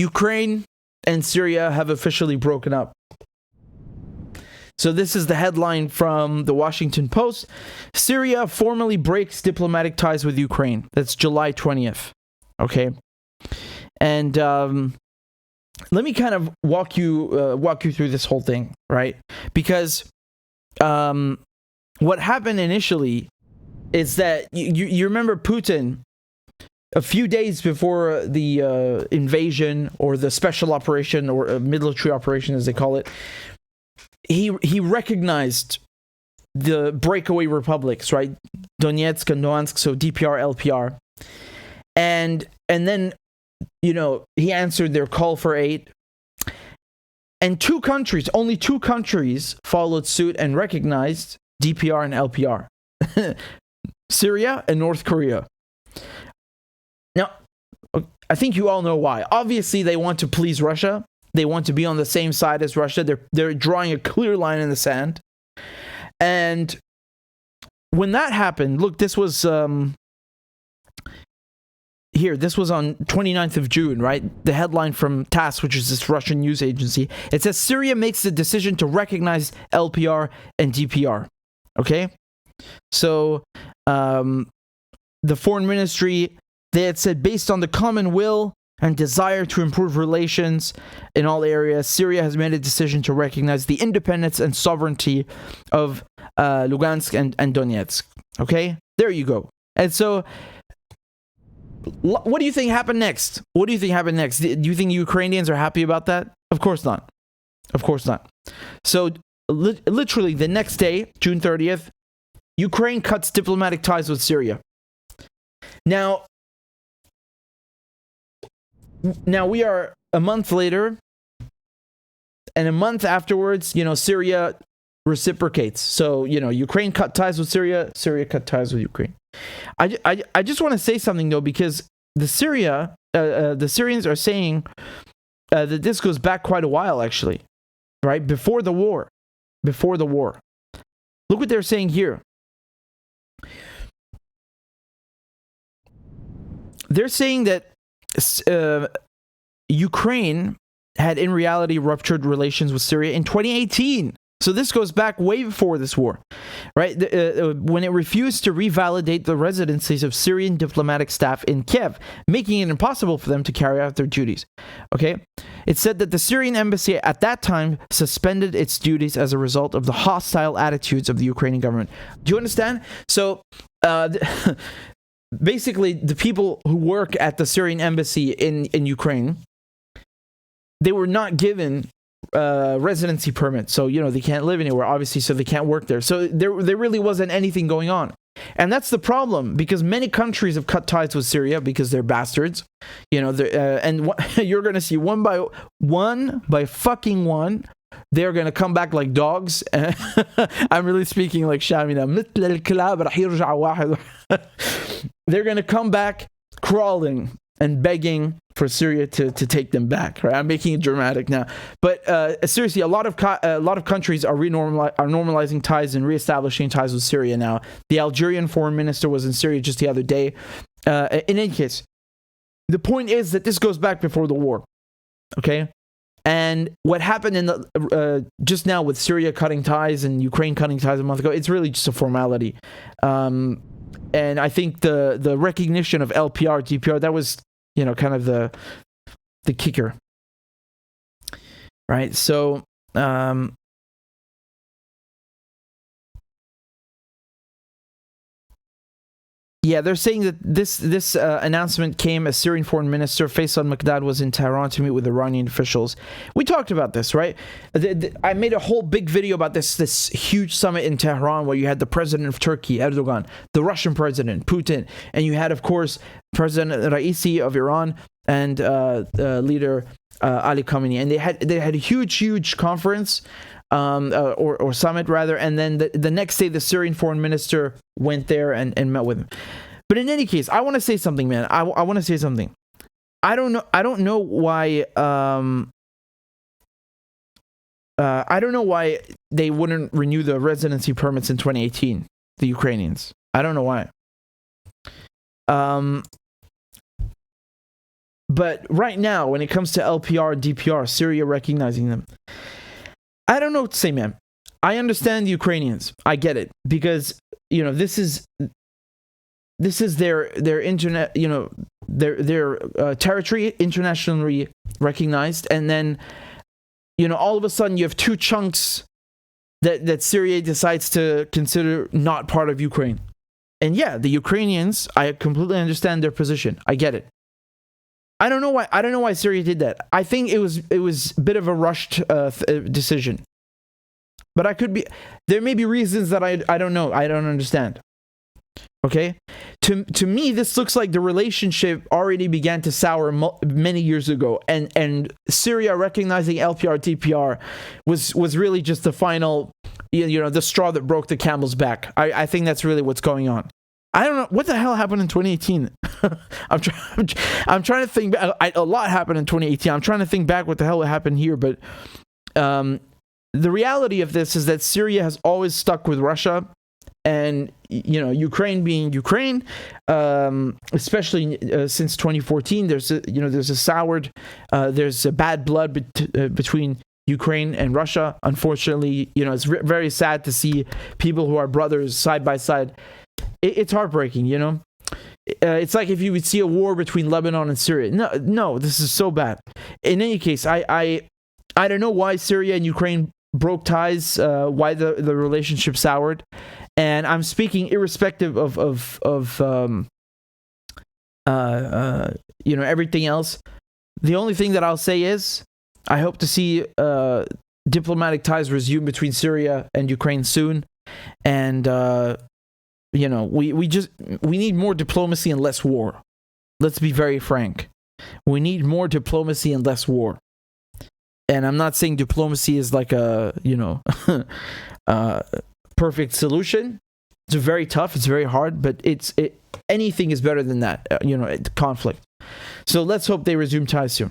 Ukraine and Syria have officially broken up. So this is the headline from the Washington Post. Syria formally breaks diplomatic ties with Ukraine. That's July 20th. Okay. And let me kind of walk you through this whole thing, right? Because what happened initially is that you remember Putin, a few days before the invasion or the special operation or military operation as they call it, he recognized the breakaway republics, right? Donetsk and Luhansk, so DPR, LPR. And then, he answered their call for aid. And only two countries followed suit and recognized DPR and LPR. Syria and North Korea. Now, I think you all know why. Obviously, they want to please Russia. They want to be on the same side as Russia. They're drawing a clear line in the sand. And when that happened, look, this was this was on 29th of June, right? The headline from TASS, which is this Russian news agency. It says Syria makes the decision to recognize LPR and DPR. Okay? So, the foreign ministry, they had said, based on the common will and desire to improve relations in all areas, Syria has made a decision to recognize the independence and sovereignty of Lugansk and Donetsk. Okay? There you go. And so, what do you think happened next? Do you think Ukrainians are happy about that? Of course not. Of course not. So, literally the next day, June 30th, Ukraine cuts diplomatic ties with Syria. Now we are a month later, and a month afterwards, Syria reciprocates. So, Ukraine cut ties with Syria, Syria cut ties with Ukraine. I just want to say something, though, because the Syrians are saying that this goes back quite a while, actually, right? Before the war. Look what they're saying here. They're saying that Ukraine had in reality ruptured relations with Syria in 2018. So this goes back way before this war, right? When it refused to revalidate the residencies of Syrian diplomatic staff in Kiev, making it impossible for them to carry out their duties. Okay? It said that the Syrian embassy at that time suspended its duties as a result of the hostile attitudes of the Ukrainian government. Do you understand? So, basically, the people who work at the Syrian embassy in Ukraine, they were not given residency permits, so they can't live anywhere, obviously, so they can't work there. So there really wasn't anything going on, and that's the problem, because many countries have cut ties with Syria because they're bastards, and you're gonna see one by fucking one, they're gonna come back like dogs. I'm really speaking like Shamina. They're gonna come back crawling and begging for Syria to take them back. Right? I'm making it dramatic now, but seriously, a lot of countries are normalizing ties and reestablishing ties with Syria now. The Algerian foreign minister was in Syria just the other day. In any case, the point is that this goes back before the war. Okay, and what happened in the just now with Syria cutting ties and Ukraine cutting ties a month ago, it's really just a formality. And I think the recognition of LPR, DPR, that was kind of the kicker, right? So, yeah, they're saying that this announcement came as Syrian Foreign Minister Faisal Maqdad was in Tehran to meet with Iranian officials. We talked about this, right? I made a whole big video about this huge summit in Tehran where you had the president of Turkey, Erdogan, the Russian president, Putin, and you had, of course, President Raisi of Iran and leader Ali Khamenei. And they had a huge conference, or summit rather, and then the next day the Syrian foreign minister went there and met with him. But in any case, I want to say something, man. I want to say something. I don't know why I don't know why they wouldn't renew the residency permits in 2018, the Ukrainians. I don't know why. But right now, when it comes to LPR and DPR, Syria recognizing them, I don't know what to say, man. I understand the Ukrainians. I get it, because this is their internet, their territory internationally recognized, and then all of a sudden you have two chunks that Syria decides to consider not part of Ukraine. And yeah, the Ukrainians, I completely understand their position. I get it. I don't know why Syria did that. I think it was a bit of a rushed decision. But there may be reasons that I don't know. I don't understand. Okay? To me, this looks like the relationship already began to sour many years ago, and Syria recognizing LPR DPR was really just the final, the straw that broke the camel's back. I think that's really what's going on. I don't know what the hell happened in 2018. I'm trying to think back. A lot happened in 2018. I'm trying to think back what the hell happened here, but the reality of this is that Syria has always stuck with Russia, and Ukraine being Ukraine, especially since 2014, there's a bad blood between Ukraine and Russia. Unfortunately, it's very sad to see people who are brothers side by side. It's heartbreaking, It's like if you would see a war between Lebanon and Syria. No, this is so bad. In any case, I don't know why Syria and Ukraine broke ties, why the relationship soured, and I'm speaking irrespective of everything else. The only thing that I'll say is I hope to see diplomatic ties resume between Syria and Ukraine soon, and we need more diplomacy and less war. Let's be very frank. We need more diplomacy and less war. And I'm not saying diplomacy is like a, perfect solution. It's very tough. It's very hard, but anything is better than that, conflict. So let's hope they resume ties soon.